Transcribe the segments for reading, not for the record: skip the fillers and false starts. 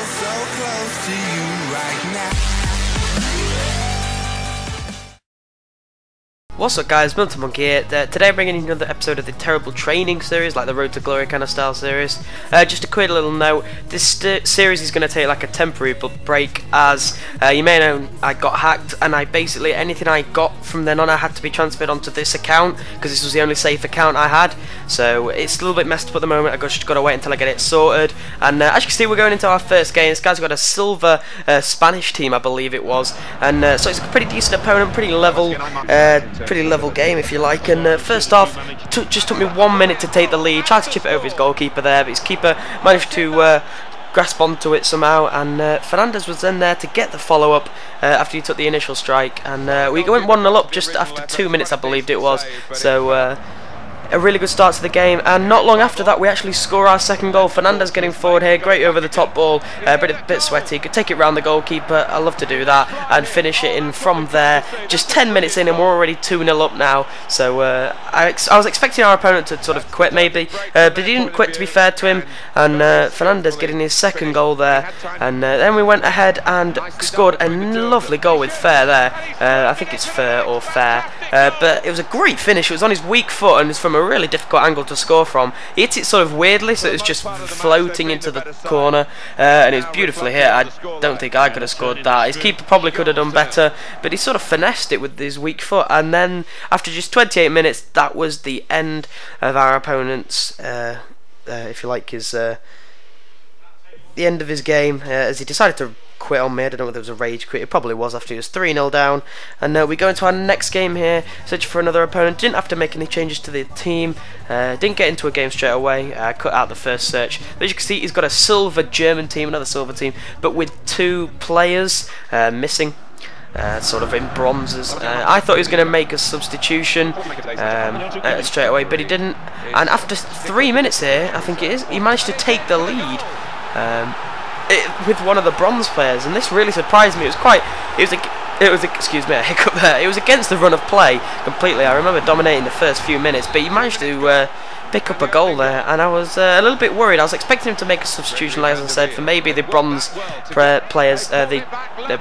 so close to you right now. What's up guys, MilitantMonkeyy here. Today I'm bringing you another episode of the TerribleTraining series, like the Road to Glory kind of style series. Just a quick little note, this series is going to take like a temporary break, as you may know I got hacked, and basically anything I got from then on I had to be transferred onto this account, because this was the only safe account I had. So it's a little bit messed up at the moment. I just got to wait until I get it sorted. And as you can see, we're going into our first game. This guy's got a silver Spanish team, I believe it was, and so it's a pretty decent opponent, pretty level game if you like. And first off, just took me 1 minute to take the lead. Tried to chip it over his goalkeeper there, but his keeper managed to grasp onto it somehow, and Fernandez was then there to get the follow-up after he took the initial strike, and we went 1-0 up just after 2 minutes, I believed it was. So a really good start to the game, and not long after that we actually score our second goal. Fernandez getting forward here, great over the top ball, but a bit sweaty, could take it round the goalkeeper. I love to do that and finish it in from there. Just 10 minutes in and we're already 2-0 up now. So I was expecting our opponent to sort of quit maybe, but he didn't quit, to be fair to him, and Fernandez getting his second goal there, and then we went ahead and scored a lovely goal with Fair there. I think it's Fair or Fair, but it was a great finish. It was on his weak foot and it's from a really difficult angle to score from. He hit it sort of weirdly, so it was just floating into the corner, and it was beautifully hit. I don't think I could have scored that. His keeper probably could have done better, but he sort of finessed it with his weak foot. And then after just 28 minutes, that was the end of our opponent's, if you like, his the end of his game, as he decided to quit on me. I don't know whether it was a rage quit. It probably was after he was 3-0 down. And we go into our next game here, searching for another opponent. Didn't have to make any changes to the team. Didn't get into a game straight away. Cut out the first search. But as you can see, he's got a silver German team, another silver team, but with 2 players missing. Sort of in bronzes. I thought he was going to make a substitution straight away, but he didn't. And after 3 minutes here, I think it is, he managed to take the lead with one of the bronze players, and this really surprised me. Excuse me, a hiccup there. It was against the run of play completely. I remember dominating the first few minutes, but he managed to pick up a goal there, and I was a little bit worried. I was expecting him to make a substitution, like I said, for maybe the bronze players, the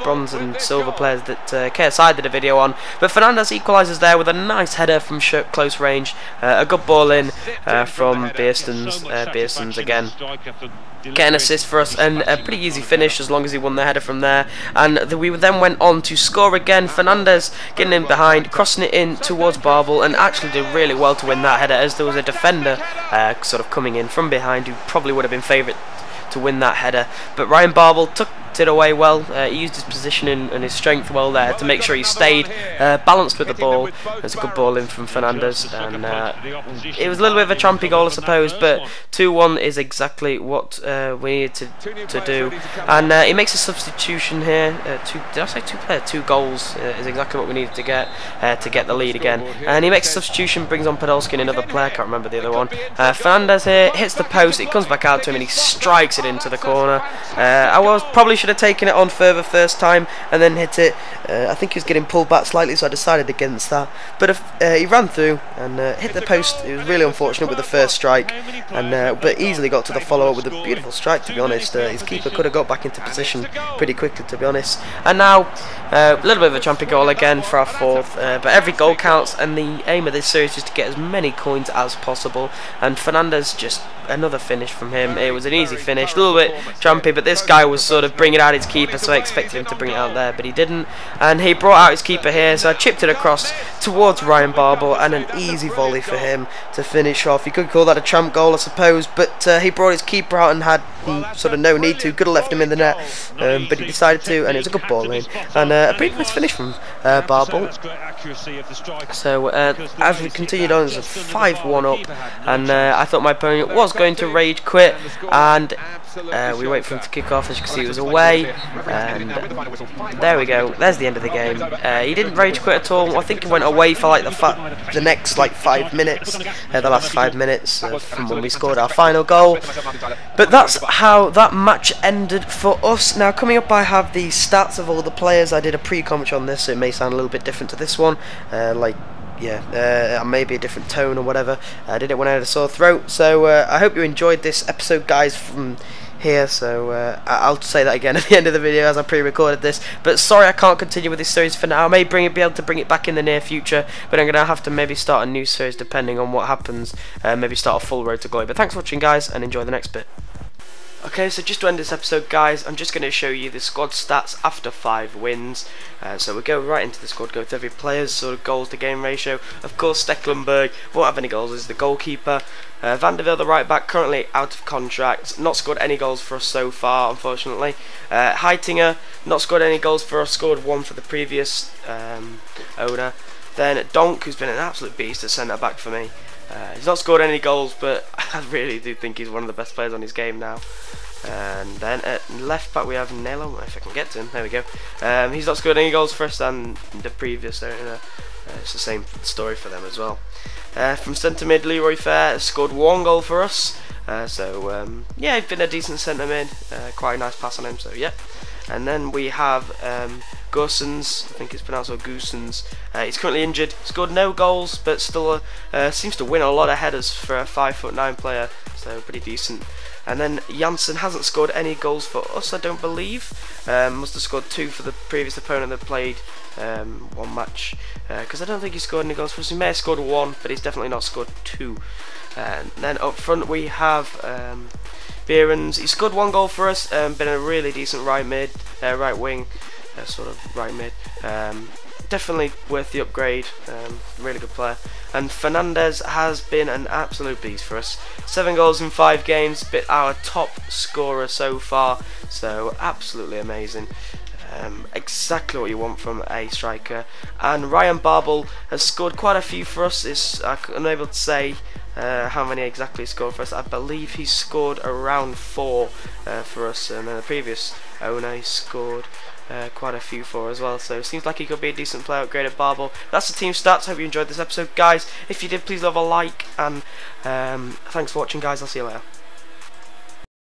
bronze and silver players that KSI did a video on. But Fernandez equalises there with a nice header from close range, a good ball in from Beerstens again. Get an assist for us, and a pretty easy finish as long as he won the header from there. And we then went on to score again. Fernandez getting in behind, crossing it in towards Barbel, and actually did really well to win that header, as there was a defender sort of coming in from behind who probably would have been favourite to win that header. But Ryan Barbel took it away well. He used his position and his strength well there to make sure he stayed balanced with the ball. It's a good ball in from Fernandez, and it was a little bit of a trampy goal, I suppose, but 2-1 is exactly what we needed to do. And he makes a substitution here. Did I say 2 players? 2 goals is exactly what we needed to get the lead again. And he makes a substitution, brings on Podolski and another player, can't remember the other one. Fernandez here hits the post, it comes back out to him, and he strikes it into the corner. I probably should have taken it on further first time and then hit it. I think he was getting pulled back slightly, so I decided against that. But he ran through and hit the post. It was really unfortunate with the first strike, and but easily got to the follow-up with a beautiful strike, to be honest. His keeper could have got back into position pretty quickly, to be honest. And now a little bit of a jumpy goal again for our 4th, but every goal counts, and the aim of this series is to get as many coins as possible. And Fernandez, just another finish from him. It was an easy finish, a little bit jumpy, but this guy was sort of bringing out his keeper, so I expected him to bring it out there, but he didn't. And he brought out his keeper here, so I chipped it across towards Ryan Barbel, and an easy volley for him to finish off. You could call that a tramp goal, I suppose, but he brought his keeper out and had sort of no need to. Could have left him in the net, but he decided to, and it was a good ball in, and a pretty nice finish from Barbel. So as we continued on, it was a 5-1 up, and I thought my opponent was going to rage quit, and we wait for him to kick off. As you can see, it was away, and there we go. There's the end of the game. He didn't rage quit at all. I think he went away for like the next like 5 minutes, the last 5 minutes from when we scored our final goal. But that's how that match ended for us. Now coming up, I have the stats of all the players. I did a pre-comment on this, so it may sound a little bit different to this one. Maybe a different tone or whatever. I did it when I had a sore throat. So I hope you enjoyed this episode, guys, from here, so I'll say that again at the end of the video as I pre-recorded this. But sorry, I can't continue with this series for now. I may be able to bring it back in the near future, but I'm gonna have to maybe start a new series depending on what happens. Maybe start a full Road to Glory. But thanks for watching, guys, and enjoy the next bit. Okay, so just to end this episode, guys, I'm just going to show you the squad stats after 5 wins. So we'll go right into the squad, go with every player's sort of goals to game ratio. Of course, Stecklenburg won't have any goals, is the goalkeeper. Van der Veel, the right back, currently out of contract, not scored any goals for us so far, unfortunately. Heitinger, not scored any goals for us, scored 1 for the previous owner. Then Donk, who's been an absolute beast at centre back for me. He's not scored any goals, but I really do think he's one of the best players on his game now. And then at left back we have Nello, if I can get to him, there we go. He's not scored any goals for us, and the previous owner, it's the same story for them as well. From centre mid, Leroy Fair has scored 1 goal for us, yeah, he's been a decent centre mid, quite a nice pass on him, so yeah. And then we have Goossens, I think it's pronounced Goossens. He's currently injured, scored no goals, but still seems to win a lot of headers for a 5'9" player, so pretty decent. And then Janssen hasn't scored any goals for us, I don't believe. Must have scored 2 for the previous opponent that played 1 match, because I don't think he scored any goals for us. He may have scored 1, but he's definitely not scored 2. And then up front we have Behrens. He scored 1 goal for us, been a really decent right wing, sort of right mid. Definitely worth the upgrade, really good player. And Fernandez has been an absolute beast for us. 7 goals in 5 games, been our top scorer so far, so absolutely amazing. Exactly what you want from a striker. And Ryan Babel has scored quite a few for us. I'm unable to say how many exactly he scored for us. I believe he scored around 4 for us, and then the previous owner he scored quite a few for as well, so it seems like he could be a decent player. Upgraded Babel. That's the team stats. Hope you enjoyed this episode, guys. If you did, please leave a like, and thanks for watching, guys. I'll see you later.